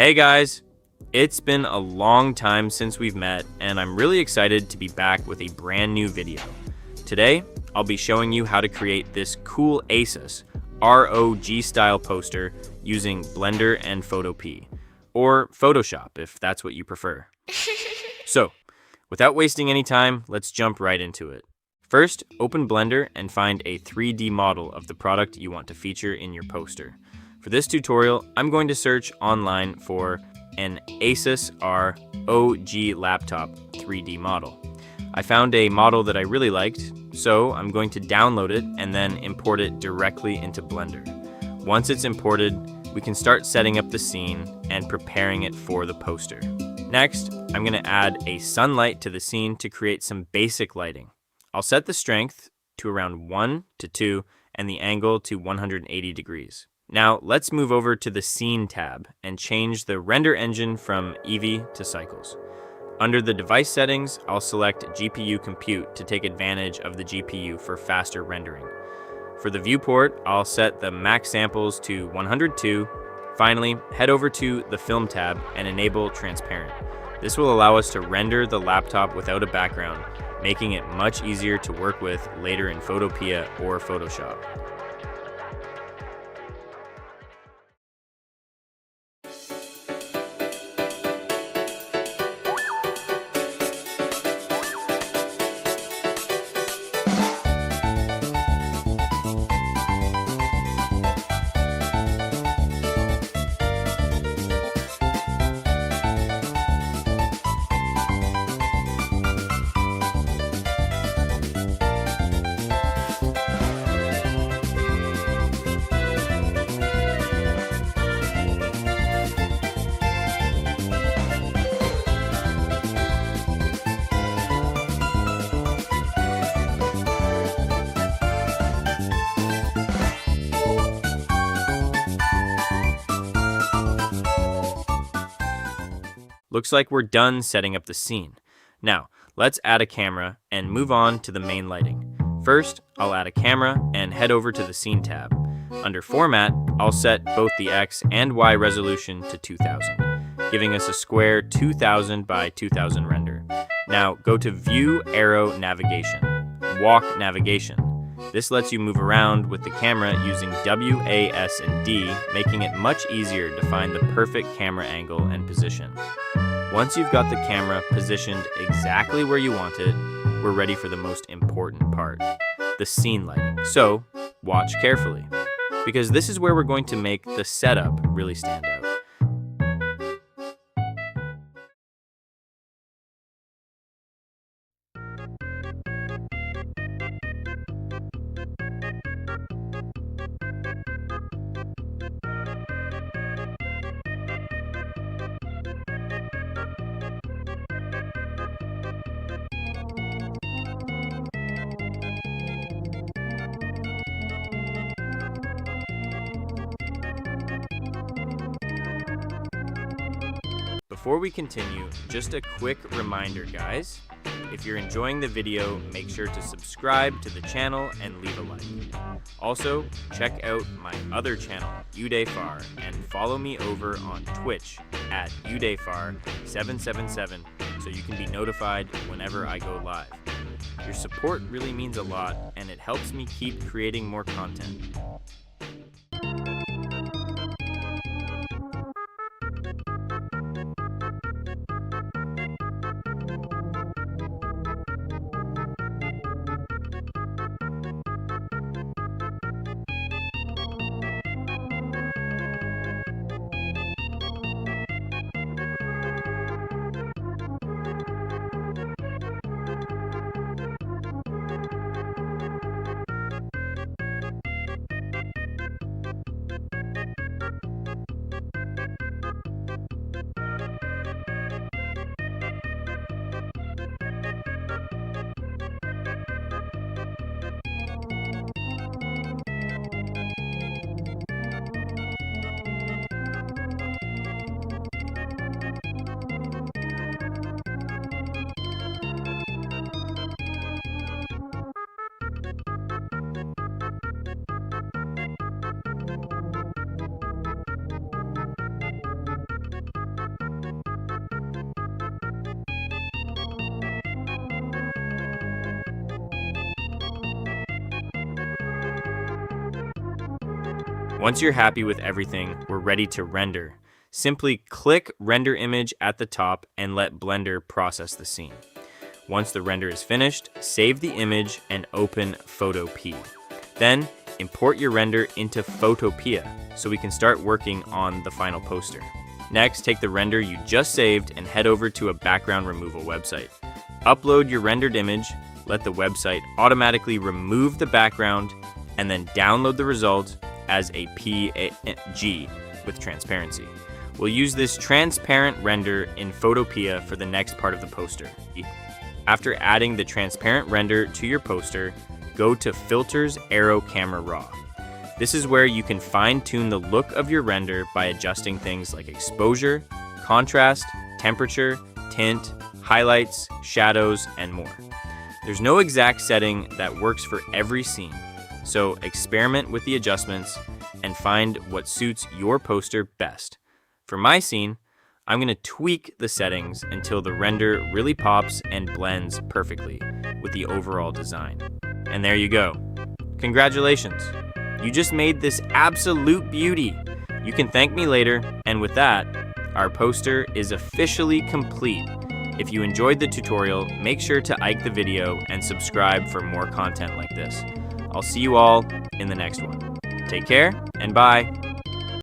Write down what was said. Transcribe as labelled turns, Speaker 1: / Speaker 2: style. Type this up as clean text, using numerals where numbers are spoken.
Speaker 1: Hey guys! It's been a long time since we've met, and I'm really excited to be back with a brand new video. Today, I'll be showing you how to create this cool Asus ROG style poster using Blender and Photopea, or Photoshop if that's what you prefer. So, without wasting any time, let's jump right into it. First, open Blender and find a 3D model of the product you want to feature in your poster. For this tutorial, I'm going to search online for an Asus ROG laptop 3D model. I found a model that I really liked, so I'm going to download it and then import it directly into Blender. Once it's imported, we can start setting up the scene and preparing it for the poster. Next, I'm going to add a sunlight to the scene to create some basic lighting. I'll set the strength to around 1 to 2 and the angle to 180 degrees. Now let's move over to the Scene tab and change the render engine from Eevee to Cycles. Under the device settings, I'll select GPU Compute to take advantage of the GPU for faster rendering. For the viewport, I'll set the max samples to 102. Finally, head over to the Film tab and enable Transparent. This will allow us to render the laptop without a background, making it much easier to work with later in Photopea or Photoshop. Looks like we're done setting up the scene. Now, let's add a camera and move on to the main lighting. First, I'll add a camera and head over to the Scene tab. Under Format, I'll set both the X and Y resolution to 2000, giving us a square 2000 by 2000 render. Now, go to View Arrow Navigation, Walk Navigation. This lets you move around with the camera using W, A, S, and D, making it much easier to find the perfect camera angle and position. Once you've got the camera positioned exactly where you want it, we're ready for the most important part, the scene lighting. So, watch carefully, because this is where we're going to make the setup really stand out. Before we continue, just a quick reminder, guys. If you're enjoying the video, make sure to subscribe to the channel and leave a like. Also, check out my other channel, UdayFr, and follow me over on Twitch at UdayFr777 so you can be notified whenever I go live. Your support really means a lot, and it helps me keep creating more content. Once you're happy with everything, we're ready to render. Simply click Render Image at the top and let Blender process the scene. Once the render is finished, save the image and open Photopea. Then, import your render into Photopea so we can start working on the final poster. Next, take the render you just saved and head over to a background removal website. Upload your rendered image, let the website automatically remove the background, and then download the result as a PNG with transparency. We'll use this transparent render in Photopea for the next part of the poster. After adding the transparent render to your poster, go to Filters Arrow Camera Raw. This is where you can fine-tune the look of your render by adjusting things like exposure, contrast, temperature, tint, highlights, shadows, and more. There's no exact setting that works for every scene, so experiment with the adjustments and find what suits your poster best. For my scene, I'm going to tweak the settings until the render really pops and blends perfectly with the overall design. And there you go. Congratulations! You just made this absolute beauty. You can thank me later, and with that, our poster is officially complete. If you enjoyed the tutorial, make sure to like the video and subscribe for more content like this. I'll see you all in the next one. Take care, and bye!